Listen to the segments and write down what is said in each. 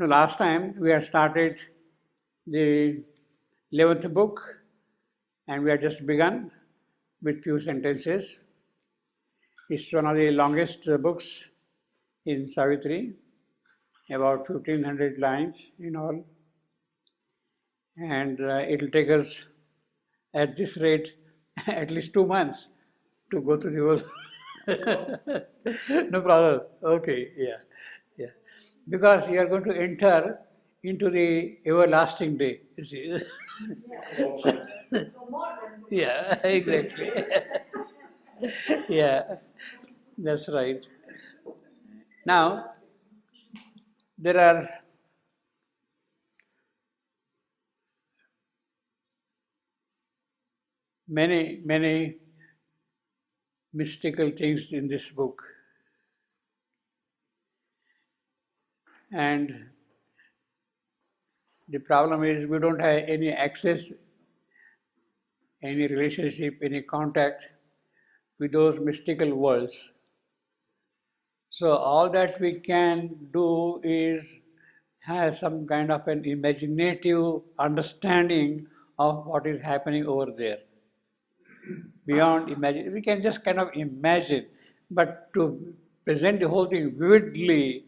So last time we had started the 11th book and we had just begun with few sentences. It's one of the longest books in Savitri, about 1500 lines in all. And it will take us at this rate at least 2 months to go through the whole. No problem. Okay, yeah. Because you are going to enter into the everlasting day, you see. Yeah, exactly. Yeah, that's right. Now, there are many mystical things in this book. And the problem is we don't have any access, any relationship, any contact with those mystical worlds. So all that we can do is have some kind of an imaginative understanding of what is happening over there. Beyond imagine, we can just kind of imagine, but to present the whole thing vividly,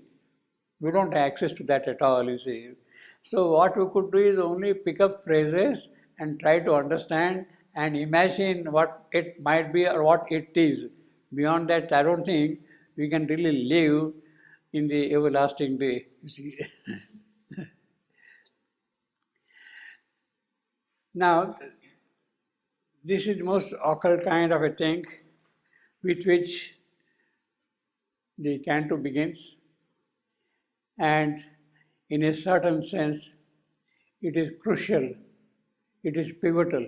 we don't have access to that at all, you see. So what we could do is only pick up phrases and try to understand and imagine what it might be or what it is. Beyond that, I don't think we can really live in the everlasting day, you see. Now, this is the most occult kind of a thing with which the canto begins, and in a certain sense, it is crucial, it is pivotal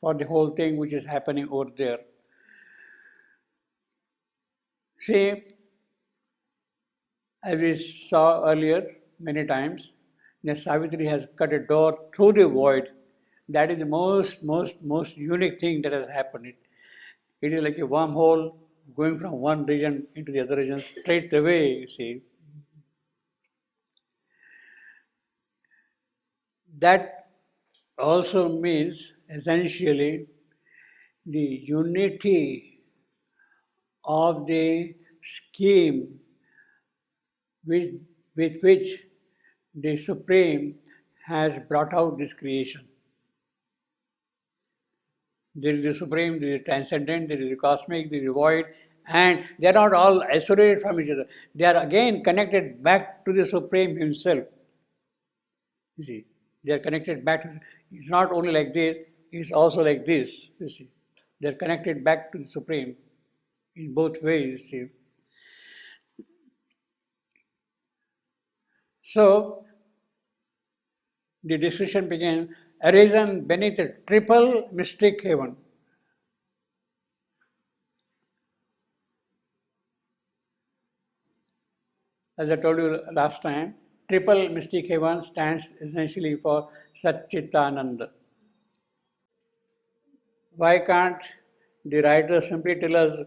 for the whole thing which is happening over there. See, as we saw earlier many times, that Savitri has cut a door through the void. That is the most unique thing that has happened. It is like a wormhole going from one region into the other region straight away, you see. That also means essentially the unity of the scheme with which the Supreme has brought out this creation. There is the Supreme, there is the Transcendent, there is the Cosmic, there is the Void, and they are not all isolated from each other. They are again connected back to the Supreme Himself. You see, they are connected back to, it's not only like this, it's also like this, you see. They are connected back to the Supreme in both ways, you see. So, the discussion began, arisen beneath a triple mystic heaven. As I told you last time, triple mystic heaven stands essentially for Satchitananda. Why can't the writer simply tell us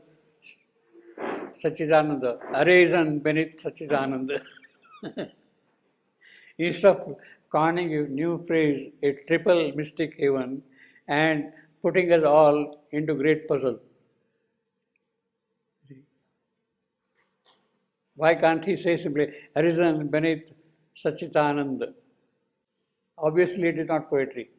Satchitananda, arisen beneath Satchitananda? Instead of coining a new phrase, a triple mystic heaven, and putting us all into great puzzle. Why can't he say simply, arisen beneath Satchitananda? Obviously, it is not poetry.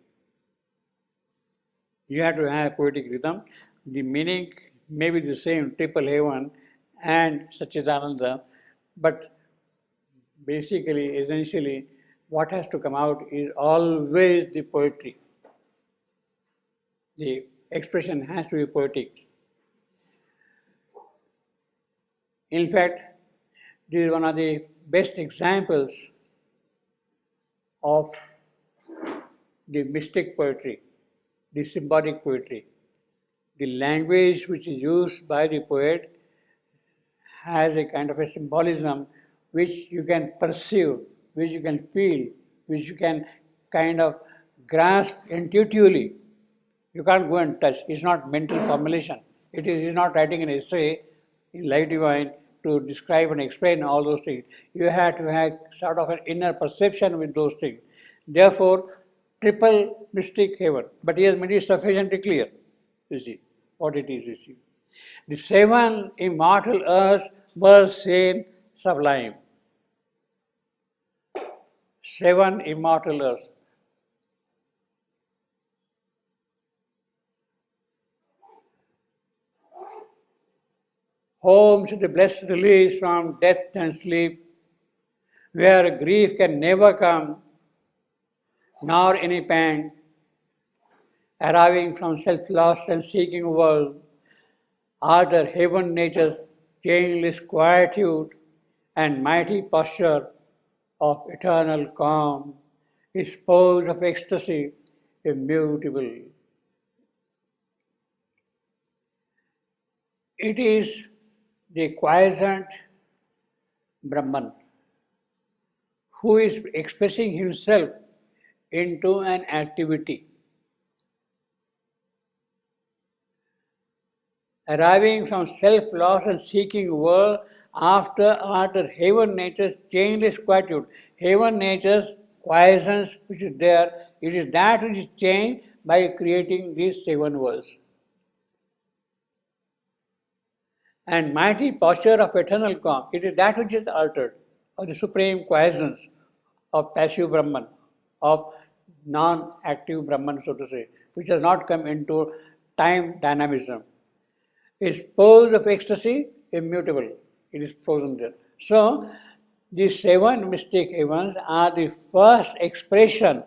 You have to have poetic rhythm. The meaning may be the same, triple heaven and Satchitananda, but basically, essentially, what has to come out is always the poetry. The expression has to be poetic. In fact, this is one of the best examples of the mystic poetry, the symbolic poetry. The language which is used by the poet has a kind of a symbolism which you can perceive, which you can feel, which you can kind of grasp intuitively. You can't go and touch. It's not mental formulation. It is he's not writing an essay in Life Divine to describe and explain all those things. You have to have sort of an inner perception with those things. Therefore, triple mystic heaven. But he has made it sufficiently clear, you see, what it is, you see. The seven immortal earths were seen sublime. Seven immortal earths. Home to the blessed release from death and sleep, where grief can never come, nor any pain, arriving from self-lost and seeking world, are the heaven nature's changeless quietude and mighty posture of eternal calm, its pose of ecstasy immutable. It is the quiescent Brahman who is expressing himself into an activity. Arriving from self-loss and seeking world after heaven nature's changeless quietude. Heaven nature's quiescence which is there, it is that which is changed by creating these seven worlds. And mighty posture of eternal calm, it is that which is altered, or the supreme quiescence of passive Brahman, of non-active Brahman, so to say, which has not come into time dynamism. Its pose of ecstasy, immutable. It is frozen there. So, the seven mystic heavens are the first expression,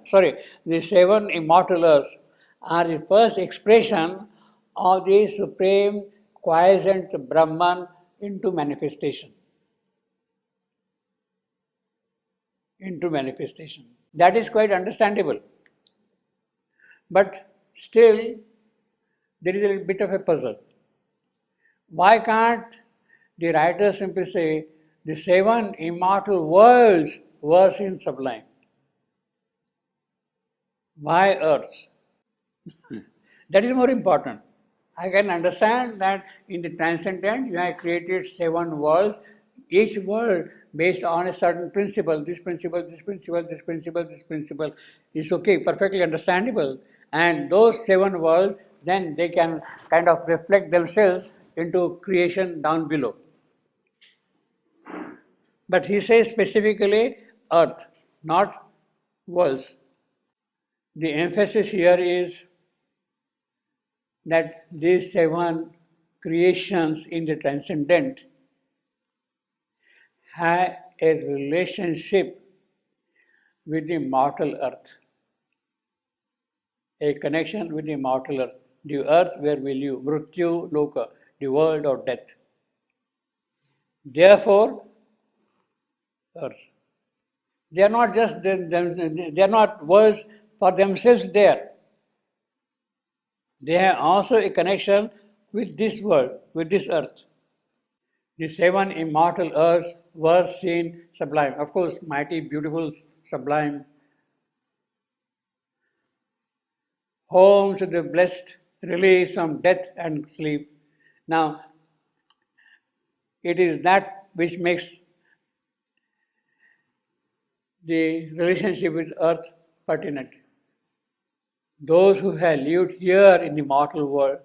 the seven immortal earths are the first expression of the supreme quiescent Brahman into manifestation. Into manifestation. That is quite understandable. But still, there is a bit of a puzzle. Why can't the writer simply say the seven immortal worlds were seen sublime? Why earths? That is more important. I can understand that in the transcendent you have created seven worlds, each world based on a certain principle, this principle, this principle, this principle, this principle is okay, perfectly understandable. And those seven worlds, then they can kind of reflect themselves into creation down below. But he says specifically earth, not worlds. The emphasis here is that these seven creations in the transcendent have a relationship with the mortal earth, a connection with the mortal earth, the earth where we live, mrityu loka, the world of death. Therefore, earth. They are not just they are not worlds for themselves there. They have also a connection with this world, with this earth. The seven immortal earths were seen sublime. Of course, mighty, beautiful, sublime. Home to the blessed, release from death and sleep. Now, it is that which makes the relationship with earth pertinent. Those who have lived here in the mortal world,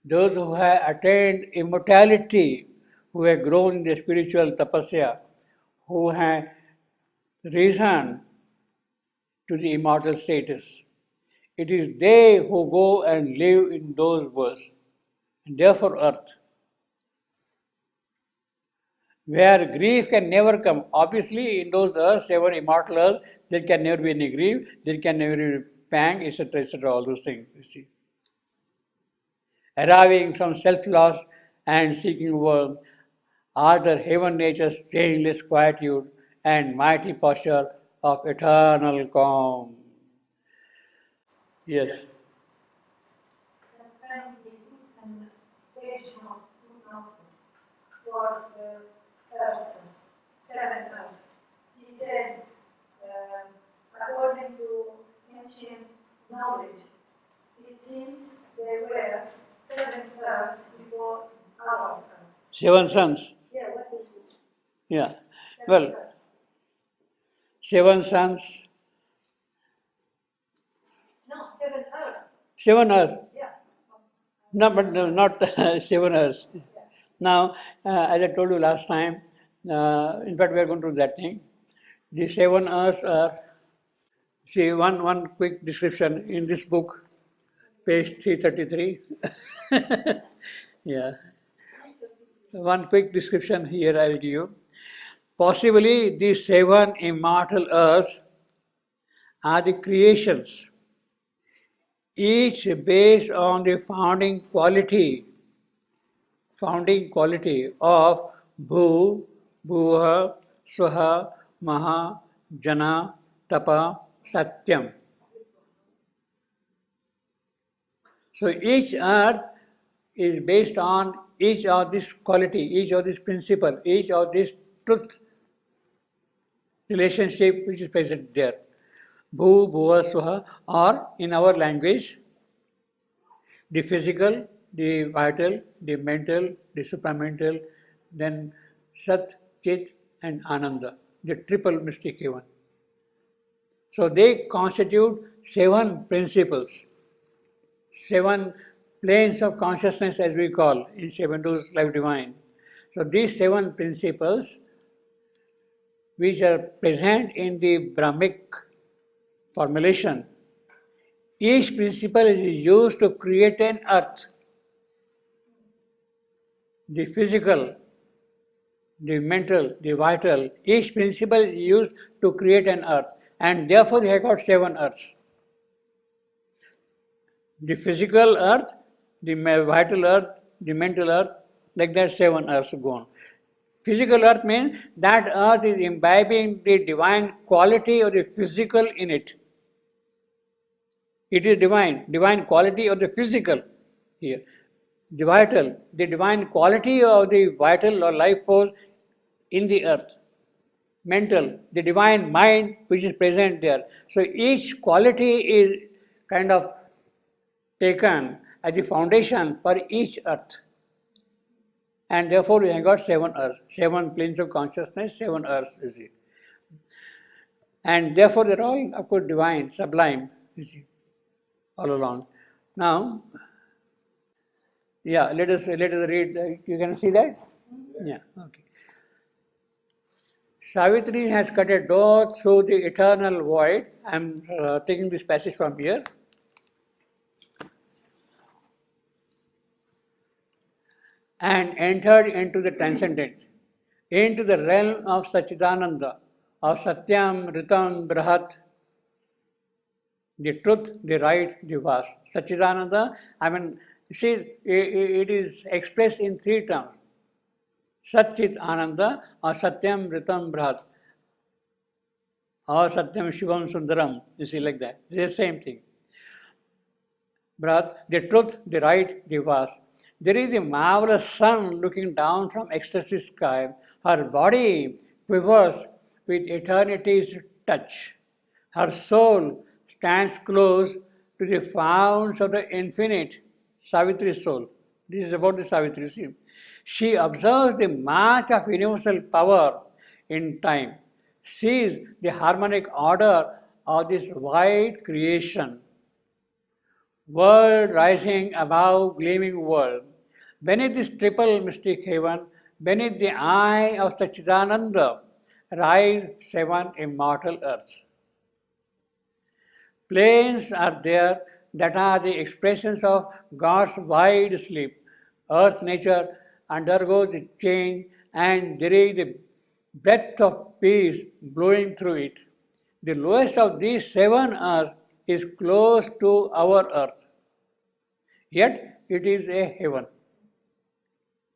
those who have attained immortality, who have grown in the spiritual tapasya, who have risen to the immortal status, it is they who go and live in those worlds, and therefore earth. Where grief can never come. Obviously, in those earths, seven immortal earths, there can never be any grief, there can never be pang, etc., etc., all those things, you see. Arriving from self-loss and seeking world, are the heaven nature's changeless quietude and mighty posture of eternal calm. Yes. Sometimes they took an occasional footnote for the person, seven earths. He said, according to ancient knowledge, it seems there were seven earths before our earth. Seven suns. There Yeah. Well, 7 suns, No, 7 earths. 7 earth. Yeah. No, but no, not 7 earths. Now, as I told you last time, in fact, we are going to do that thing. The 7 earths are, see, one quick description in this book, page 333. Yeah. One quick description here I will give you. Possibly these 7 immortal earths are the creations, each based on the founding quality of Bhu, Bhuva, Swaha, Maha, Jana, Tapa, Satyam. So each earth is based on each of this quality, each of this principle, each of this truth relationship which is present there. Bhu, Bhuva, Swaha, or in our language, the physical, the vital, the mental, the supramental, then Sat, Chit, and Ananda, the triple mystic heaven. So they constitute 7 principles, 7 planes of consciousness as we call in 7 Doors Life Divine. So these 7 principles which are present in the Brahmic formulation, each principle is used to create an earth. The physical, the mental, the vital, each principle is used to create an earth, and therefore you have got 7 earths. The physical earth, the vital earth, the mental earth, like that 7 earths go on. Physical earth means that earth is imbibing the divine quality of the physical in it. It is divine quality of the physical here. The vital, the divine quality of the vital or life force in the earth. Mental, the divine mind which is present there. So each quality is kind of taken as the foundation for each earth. And therefore we have got 7 earths, 7 planes of consciousness, 7 earths, you see. And therefore they're all, of course, divine, sublime, you see, all along. Now, yeah, let us read. You can see that? Yeah, okay. Savitri has cut a door through the eternal void. I'm taking this passage from here. And entered into the transcendent, into the realm of Satchidananda, of Satyam, Ritam, Brahat, the truth, the right, the vast. Satchidananda, I mean, see, it is expressed in 3 terms. Satchit Ananda or Satyam, Ritam, Brahat, or Satyam, Shivam, Sundaram, you see, like that. It's the same thing. Brahat, the truth, the right, the vast. There is a marvelous sun looking down from ecstasy sky. Her body quivers with eternity's touch. Her soul stands close to the founts of the infinite, Savitri's soul. This is about the Savitri. See. She observes the march of universal power in time, sees the harmonic order of this wide creation, world rising above gleaming world. Beneath this triple mystic heaven, beneath the eye of Satchidananda, rise 7 immortal earths. Planes are there that are the expressions of God's wide sleep. Earth nature undergoes a change and there is the breath of peace blowing through it. The lowest of these 7 earths is close to our earth. Yet it is a heaven.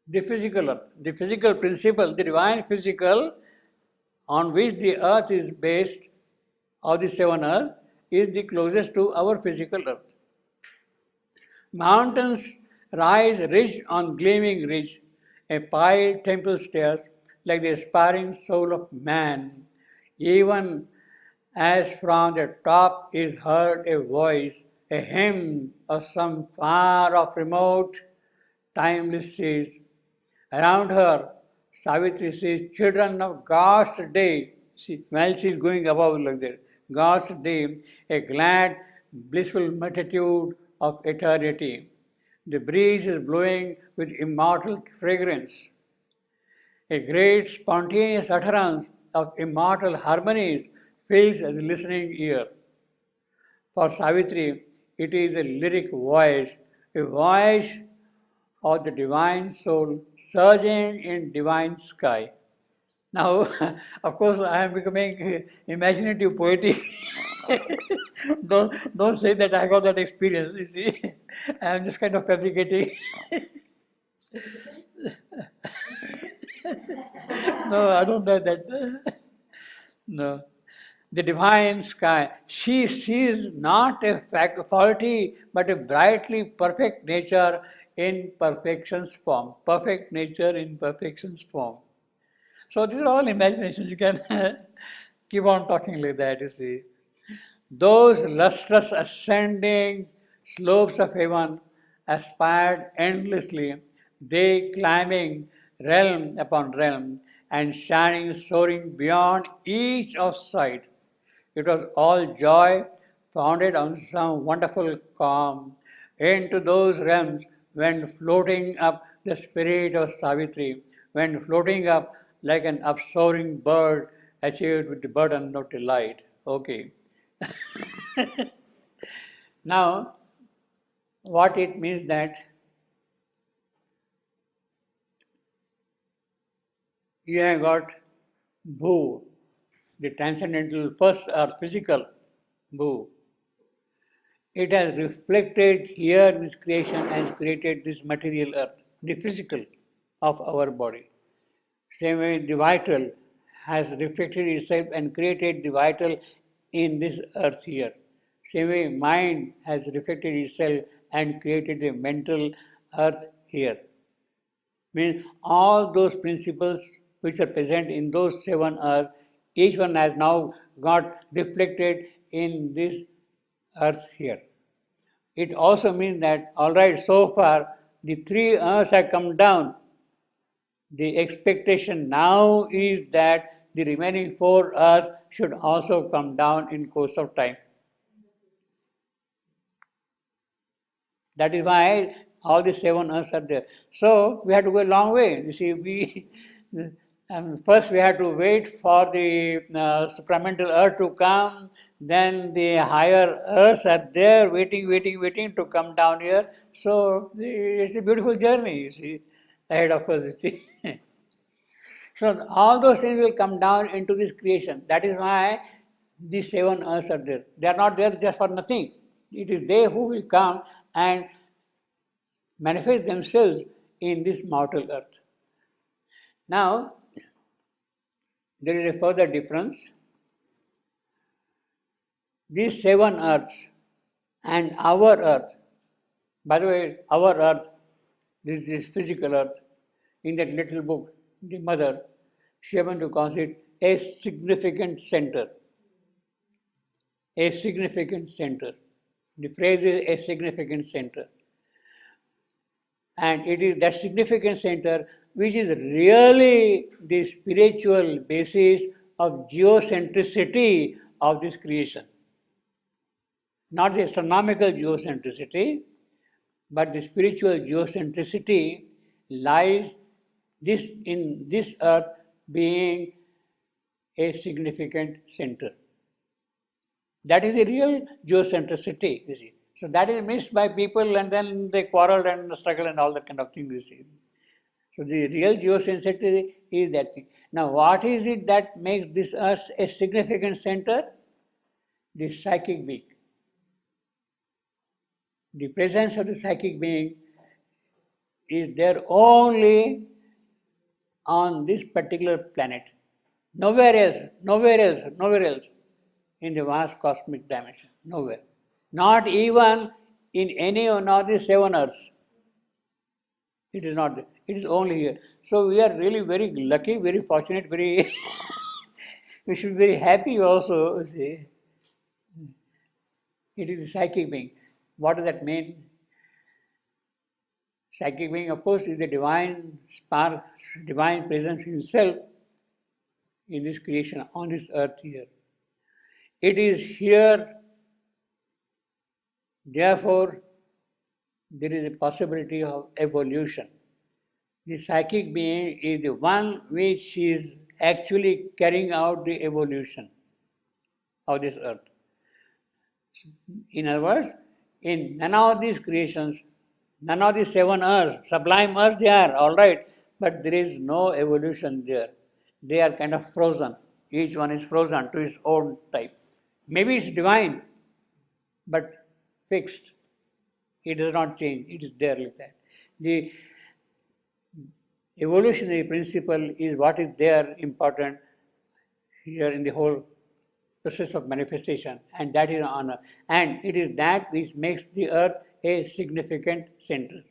The physical earth, the physical principle, the divine physical on which the earth is based, of the 7 earths, is the closest to our physical earth. Mountains rise ridge on gleaming ridge, a piled temple stairs like the aspiring soul of man, even as from the top is heard a voice, a hymn of some far off remote, timeless seas. Around her, Savitri says, children of God's day, while she is going above like that, God's day, a glad, blissful multitude of eternity. The breeze is blowing with immortal fragrance. A great spontaneous utterance of immortal harmonies fills the listening ear. For Savitri, it is a lyric voice, a voice of the divine soul surging in divine sky. Now, of course, I am becoming imaginative, poetic. Don't say that I got that experience. You see, I am just kind of fabricating. No, I don't know that. No. The divine sky. She sees not a faulty, but a brightly perfect nature in perfection's form. Perfect nature in perfection's form. So these are all imaginations. You can keep on talking like that, you see. Those lustrous ascending slopes of heaven aspired endlessly, they climbing realm upon realm and shining, soaring beyond each of sight. It was all joy founded on some wonderful calm. Into those realms went floating up the spirit of Savitri, went floating up like an upsoaring bird achieved with the burden of delight. Okay. Now, what it means that you have got Bhu, the transcendental first earth, physical Bhu. It has reflected here in this creation and has created this material earth, the physical of our body. Same way, the vital has reflected itself and created the vital in this earth here. Same way, mind has reflected itself and created the mental earth here. Means all those principles which are present in those seven earths, each one has now got reflected in this earth here. It also means that, all right, so far the three earths have come down. The expectation now is that the remaining four earths should also come down in course of time. That is why all the seven earths are there. So we have to go a long way. You see, first we have to wait for the supramental earth to come. Then the higher earths are there, waiting to come down here. So it's a beautiful journey. You see, ahead of us. You see. So all those things will come down into this creation. That is why these seven earths are there. They are not there just for nothing. It is they who will come and manifest themselves in this mortal earth. Now, there is a further difference. These seven earths and our earth, by the way, our earth, this physical earth, in that little book, the mother, she happened to call it a significant center. A significant center. The phrase is a significant center. And it is that significant center which is really the spiritual basis of geocentricity of this creation. Not the astronomical geocentricity, but the spiritual geocentricity lies in this earth being a significant center. That is the real geocentricity, you see. So that is missed by people, and then they quarrel and struggle and all that kind of thing, you see. So the real geocentricity is that thing. Now what is it that makes this earth a significant center? The psychic being. The presence of the psychic being is there only on this particular planet. Nowhere else in the vast cosmic dimension. Nowhere. Not even in any of the seven earths. It is not there. It is only here. So we are really very lucky, very fortunate, very we should be very happy also. See. It is a psychic being. What does that mean? Psychic being, of course, is the divine spark, divine presence himself in this creation, on this earth here. It is here, therefore, there is a possibility of evolution. The psychic being is the one which is actually carrying out the evolution of this earth. In other words, in none of these creations, none of these 7 earths, sublime earths they are, all right, but there is no evolution there. They are kind of frozen. Each one is frozen to its own type. Maybe it's divine, but fixed. It does not change. It is there like that. The evolutionary principle is what is there important here in the whole process of manifestation, and that is honor. And it is that which makes the earth a significant center.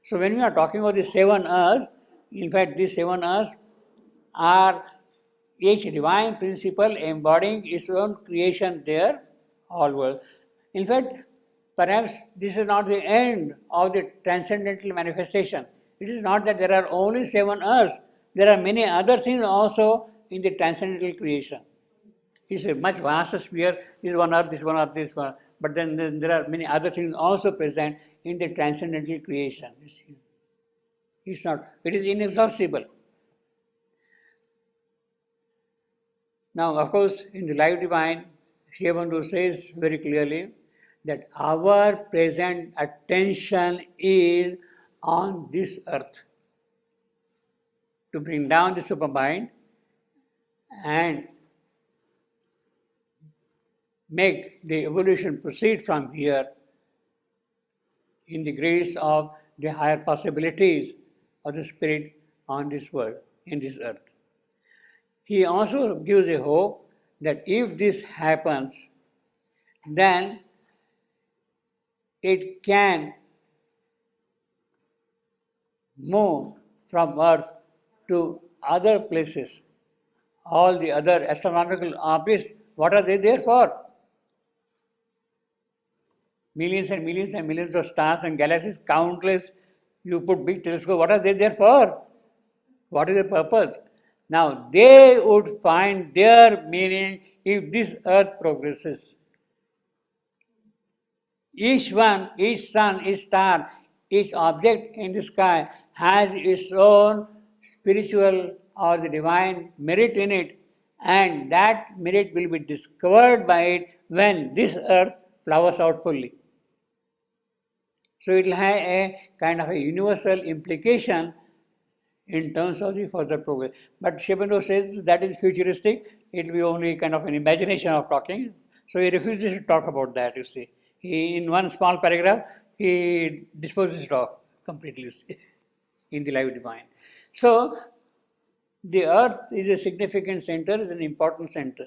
So when we are talking about the 7 earths, in fact these 7 earths are each divine principle embodying its own creation there, all world. In fact, perhaps this is not the end of the transcendental manifestation. It is not that there are only 7 earths, there are many other things also in the transcendental creation. It's a much vaster sphere, this one earth, this one earth, this one, but then there are many other things also present in the transcendental creation. It's not, it is inexhaustible. Now, of course, in the Life Divine, Sri Aurobindo says very clearly that our present attention is on this earth to bring down the supermind and make the evolution proceed from here in the grace of the higher possibilities of the spirit on this world, in this earth. He also gives a hope that if this happens, then it can move from earth to other places. All the other astronomical objects, what are they there for? Millions and millions and millions of stars and galaxies, countless. You put big telescope, what are they there for? What is the purpose? Now, they would find their meaning if this earth progresses. Each one, each sun, each star, each object in the sky has its own spiritual or the divine merit in it, and that merit will be discovered by it when this earth flowers out fully. So it will have a kind of a universal implication in terms of the further progress. But Sri Aurobindo says that is futuristic, it will be only kind of an imagination of talking. So he refuses to talk about that, you see. He, in one small paragraph, he disposes it off completely, you see, in the Life Divine. So the earth is a significant center, is an important center.